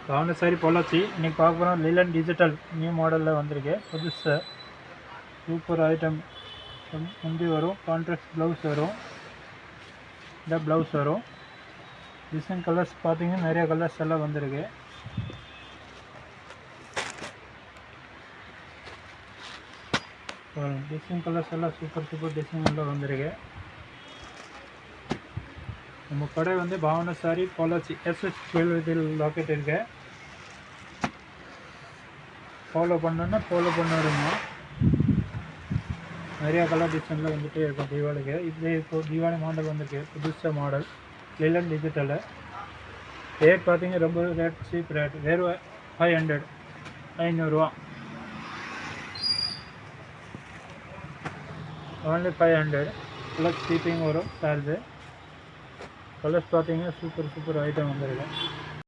பாவன sorry Pollachi. இன்றைக்கி பார்க்க போகிறோம் லிலன் டிஜிட்டல் நியூ மாடலில் வந்திருக்கு. புதுசு சூப்பர் ஐட்டம். முந்தி வரும், கான்ட்ராஸ்ட் ப்ளவுஸ் வரும், இந்த ப்ளவுஸ் வரும். டிசைன் கலர்ஸ் பார்த்தீங்கன்னா நிறைய கலர்ஸ் எல்லாம் வந்திருக்கு. டிசைன் கலர்ஸ் எல்லாம் சூப்பர் டிசைன் எல்லாம் வந்திருக்கு. நம்ம கடை வந்து பாவன சாரி பொள்ளாச்சி எஸ்எஸ் ஜுவல்லரியில் லாக்கெட் இருக்கு. ஃபாலோ பண்ணோன்னா ஃபாலோ பண்ணுறோங்க. நிறையா கலர் டிசைனில் வந்துகிட்டே இருக்கும் தீபாவளிக்கு. இதே இப்போ தீபாவளி மாடல் வந்துருக்கு, புதுசாக மாடல் லிலன் டிஜிட்டலு. ரேட் பார்த்தீங்க ரொம்ப ரேட் சீப் ரேட், வெறும் 500 500 ஓன்லி 500 ப்ளஸ் ஷிப்பிங் வரும் சார்ஜு. கலர்ஸ் பார்த்தீங்கன்னா சூப்பர் ஐட்டம் வந்துருக்கு.